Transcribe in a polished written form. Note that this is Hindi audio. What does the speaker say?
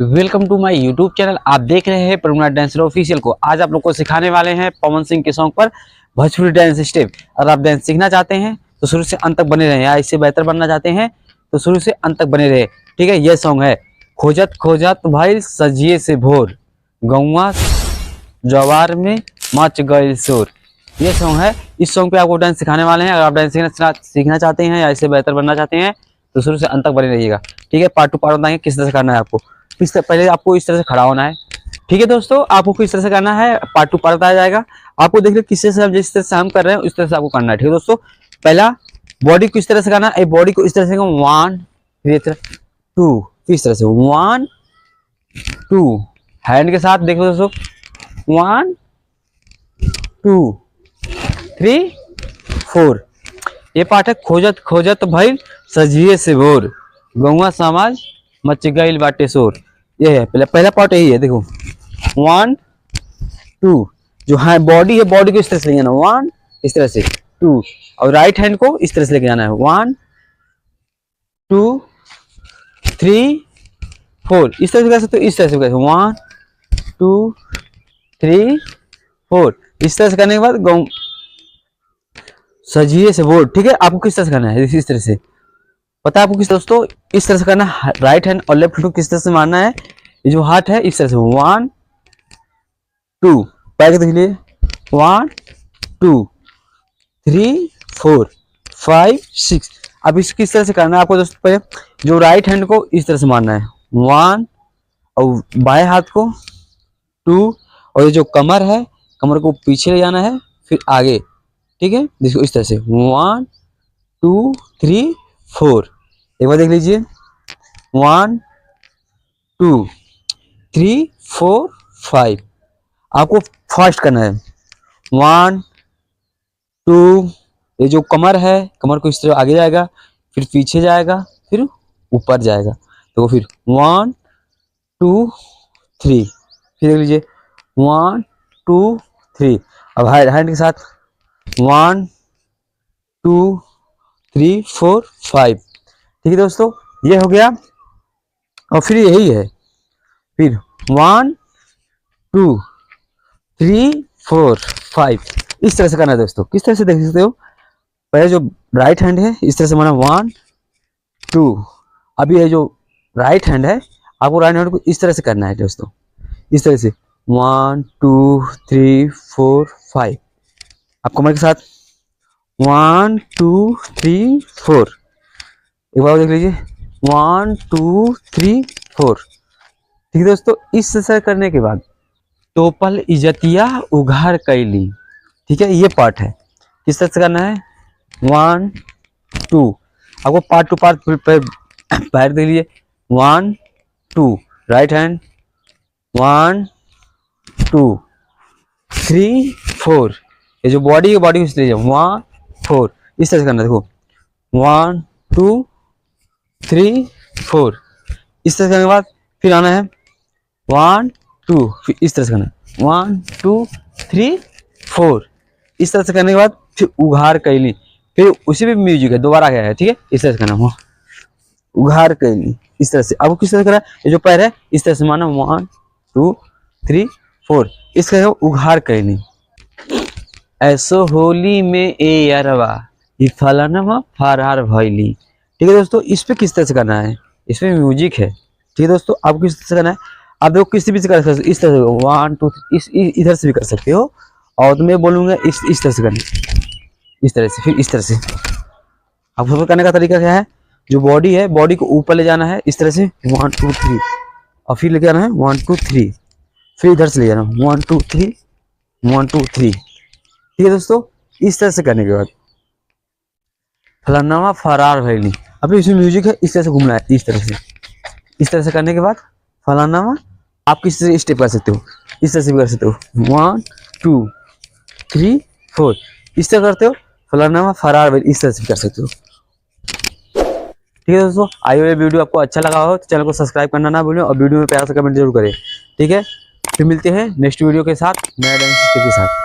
Welcome to my YouTube channel. आप देख रहे हैं परमानेंट डांसर ऑफिशियल को। आज आप लोग को सिखाने वाले हैं पवन सिंह के सॉन्ग पर भोजपुरी डांस स्टेप। अगर आप डांस सीखना चाहते हैं तो शुरू से अंत तक बने रहें, या इससे बेहतर बनना चाहते हैं तो शुरू से अंत तक बने रहे। ठीक है, यह सॉन्ग है खोजत खोजत भाई सजिए से भोर, गौवा जवार में मच गए शोर। ये सॉन्ग है। इस सॉन्ग पे आपको डांस सिखाने वाले हैं। अगर आप डांस सीखना चाहते हैं या इससे बेहतर बनना चाहते हैं तो शुरू से अंत तक बने रहिएगा। ठीक है, पार्ट टू पार्ट बताएंगे किस तरह से करना है आपको। पहले आपको इस तरह से खड़ा होना है। ठीक है दोस्तों, आपको किस तरह से करना है पार्ट टू पार्ट बताया जाएगा। आपको देख लो किस तरह से, जिस तरह से हम कर रहे हैं उस तरह से आपको करना है। ठीक है दोस्तों, पहला बॉडी को इस तरह से करना है। बॉडी को इस तरह से 1 फिर 2, फिर इस तरह से 1 2, हैंड के साथ देखो दोस्तों 1 2 3 4। ये पार्ट है खोजत खोजत भाई सजिए से भोर, गौवा समाज मच गईल बाटे शोर। ये है पहला पार्ट, यही है। देखो 1 2, जो है बॉडी है, बॉडी को इस तरह से ले जाना 1, इस तरह से 2, और राइट हैंड को इस तरह से लेके जाना है 1 2 3 4। इस तरह से कर सकते हो, इस तरह से कर सकते हो 1 2 3 4। इस तरह से करने के बाद सजिए से बोर्ड। ठीक है, आपको किस तरह से करना है, इस तरह से पता है आपको किस दोस्तों, इस तरह से करना है। राइट हैंड और लेफ्ट हैंड को किस तरह से मारना है। ये जो हाथ है इस तरह से 1 2, पैर देख लिए 1 2 3 4 5 6। अब इस किस तरह से करना है आपको दोस्तों। पहले जो राइट हैंड को इस तरह से मारना है 1, और बाएं हाथ को 2, और ये जो कमर है, कमर को पीछे ले जाना है फिर आगे। ठीक है, देखो इस तरह से 1 2 3 4। एक बार देख लीजिए 1 2 3 4 5। आपको फास्ट करना है 1 2, ये जो कमर है, कमर को इस तरह आगे जाएगा फिर पीछे जाएगा फिर ऊपर जाएगा। तो फिर 1 2 3, फिर देख लीजिए 1 2 3। अब हैंड के साथ 1 2 3 4 5। ठीक है दोस्तों, ये हो गया। और फिर यही है, फिर 1 2 3 4 5। इस तरह से करना है दोस्तों। किस तरह से देख सकते हो, पहले जो राइट हैंड है इस तरह से माना 1 2। अभी ये जो राइट हैंड है, आपको राइट हैंड को इस तरह से करना है दोस्तों, इस तरह से 1 2 3 4 5। आप कमर के साथ 1 2 3 4। एक बार देख लीजिए 1 2 3 4। ठीक है दोस्तों, इस तरह करने के बाद टोपल इजतिया उघार कैली। ठीक है, ये पार्ट है। किस तरह से करना है 1 2। आपको पार्ट टू पार्ट पैर दे लिए 1 2, राइट हैंड 1 2 3 4। ये जो बॉडी है, बॉडी को इस तरह 1 4। इस तरह से करना है। देखो 1 2 3 4। इस तरह से करने के बाद फिर आना है 1 2, फिर इस तरह से करना है 1 2 3 4। इस तरह से करने के बाद फिर उघार कैली, फिर उसी भी म्यूजिक है, दोबारा गया है। ठीक है, इस तरह से करना है उघार कैली। इस तरह से अब किस तरह से करना है, ये जो पैर है इस तरह से माना 1 2 3 4। इसका उघार कैली। ऐसो होली में ए यारवा ये फलाना फरार भैली। ठीक है दोस्तों, इस पे किस तरह से करना है, इसमें म्यूजिक है। ठीक है दोस्तों, आपको किस तरह से करना है, आप देखो किसी भी से कर सकते हो। इस तरह से 1 2 इधर से भी कर सकते हो, और तो मैं बोलूँगा इस तरह से करना, इस तरह से, फिर इस तरह से। अब सबको करने का तरीका क्या है, जो बॉडी है, बॉडी को ऊपर ले जाना है इस तरह से 1 2 3, और फिर लेके आना है 1 2 3, फिर इधर से ले जाना 1 2 3 1 2 3। ठीक है दोस्तों, इस तरह से करने के बाद फलाना फरार भैली। अभी इसमें म्यूजिक है, इस तरह से घूमना है, इस तरह से करने के बाद फलाना आप किस तरह स्टेप कर सकते हो, इस तरह से भी कर सकते हो 1 2 3 4। इस तरह करते हो फलाना फरार भैली, इस तरह से भी कर सकते हो। ठीक है दोस्तों, आई हुई वीडियो आपको अच्छा लगा हो तो चैनल को सब्सक्राइब करना ना भूलें, और वीडियो में प्यार से कमेंट जरूर करें। ठीक है, फिर मिलते हैं नेक्स्ट वीडियो के साथ, नया डांस के साथ।